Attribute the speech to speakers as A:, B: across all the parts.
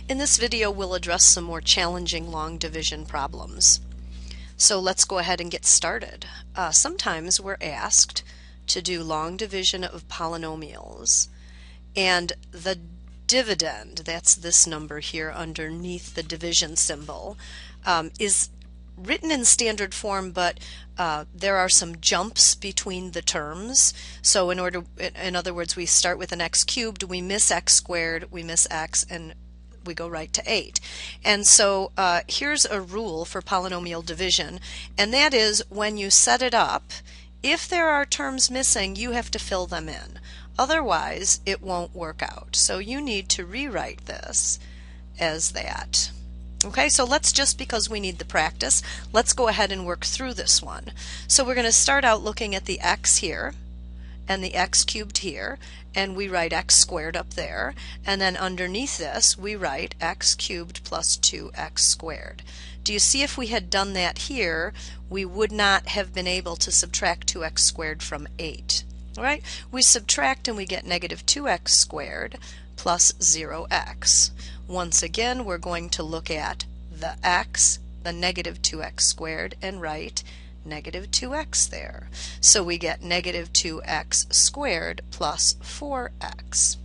A: In this video, we'll address some more challenging long division problems. So let's go ahead and get started. Sometimes we're asked to do long division of polynomials, and the dividend, that's this number here underneath the division symbol, is written in standard form, but there are some jumps between the terms. So in other words, we start with an x cubed, we miss x squared, we miss x, and we go right to 8. And so here's a rule for polynomial division, and that is when you set it up, if there are terms missing, you have to fill them in. Otherwise, it won't work out. So you need to rewrite this as that. Okay, so because we need the practice, let's go ahead and work through this one. So we're going to start out looking at the x here and the x cubed here, and we write x squared up there, and then underneath this we write x cubed plus 2x squared. Do you see, if we had done that here, we would not have been able to subtract 2x squared from 8. All right, we subtract and we get negative 2x squared plus 0x. Once again, we're going to look at the x, the negative 2x squared, and write negative 2x there. So we get negative 2x squared plus 4x.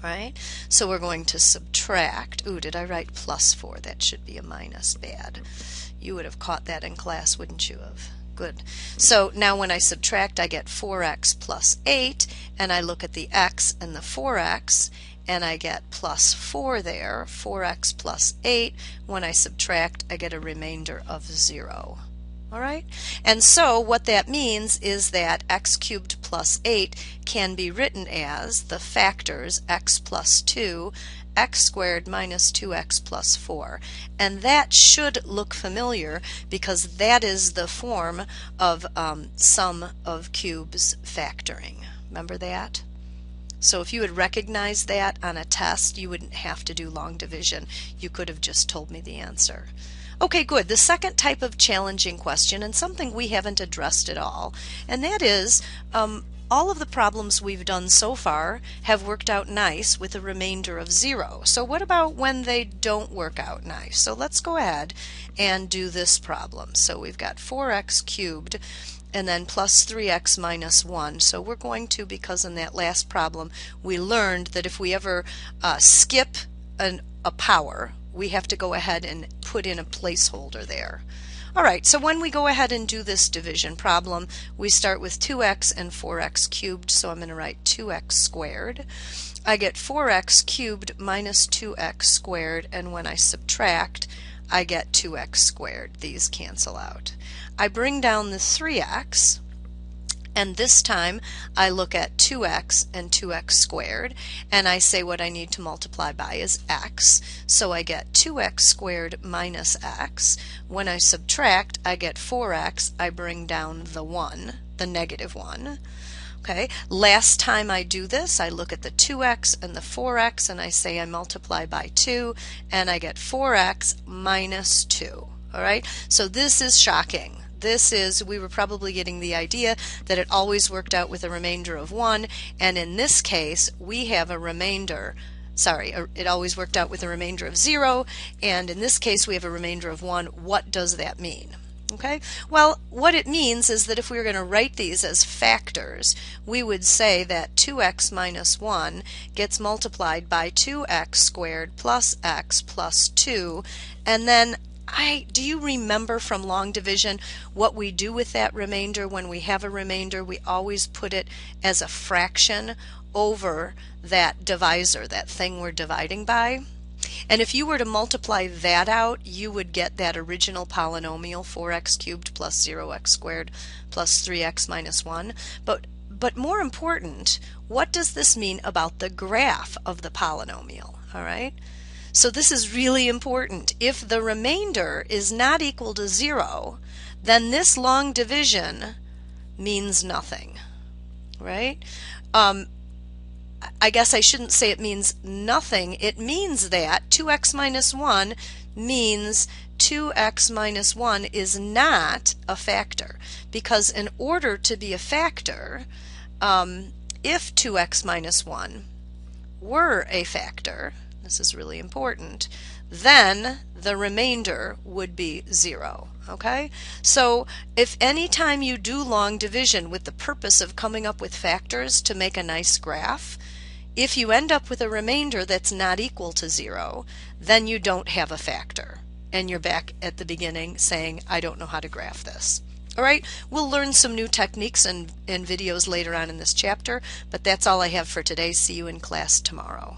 A: Right? So we're going to subtract. Ooh, did I write plus 4? That should be a minus. Bad. You would have caught that in class, wouldn't you have? Good. So now when I subtract, I get 4x plus 8, and I look at the x and the 4x, and I get plus 4 there, 4x plus 8. When I subtract, I get a remainder of 0. All right? And so what that means is that x cubed plus 8 can be written as the factors x plus 2, x squared minus 2x plus 4. And that should look familiar because that is the form of sum of cubes factoring. Remember that? So if you had recognized that on a test, you wouldn't have to do long division. You could have just told me the answer. Okay, good. The second type of challenging question, and something we haven't addressed at all, and that is all of the problems we've done so far have worked out nice with a remainder of 0. So what about when they don't work out nice? So let's go ahead and do this problem. So we've got 4x cubed and then plus 3x minus 1. So we're going to, because in that last problem we learned that if we ever skip a power, we have to go ahead and put in a placeholder there. Alright, so when we go ahead and do this division problem, we start with 2x and 4x cubed, so I'm going to write 2x squared. I get 4x cubed minus 2x squared, and when I subtract, I get 2x squared. These cancel out. I bring down the 3x, and this time I look at 2x and 2x squared, and I say what I need to multiply by is x. So I get 2x squared minus x. When I subtract, I get 4x. I bring down the 1, the negative 1. Okay, last time I do this, I look at the 2x and the 4x, and I say I multiply by 2, and I get 4x minus 2. All right, so this is shocking. We were probably getting the idea that it always worked out with a remainder of 1, and in this case we have a remainder, it always worked out with a remainder of 0, and in this case we have a remainder of 1. What does that mean? Okay, well, what it means is that if we were going to write these as factors, we would say that 2x minus 1 gets multiplied by 2x squared plus x plus 2, and then do you remember from long division what we do with that remainder? When we have a remainder, we always put it as a fraction over that divisor, that thing we're dividing by. And if you were to multiply that out, you would get that original polynomial, 4x cubed plus 0x squared plus 3x minus 1. But more important, what does this mean about the graph of the polynomial? All right? So this is really important. If the remainder is not equal to 0, then this long division means nothing, right? I guess I shouldn't say it means nothing. It means that 2x minus 1 means 2x minus 1 is not a factor, because in order to be a factor, if 2x minus 1 were a factor, this is really important, then the remainder would be 0. Okay? So if any time you do long division with the purpose of coming up with factors to make a nice graph, if you end up with a remainder that's not equal to 0, then you don't have a factor. And you're back at the beginning saying, I don't know how to graph this. All right, we'll learn some new techniques and videos later on in this chapter, but that's all I have for today. See you in class tomorrow.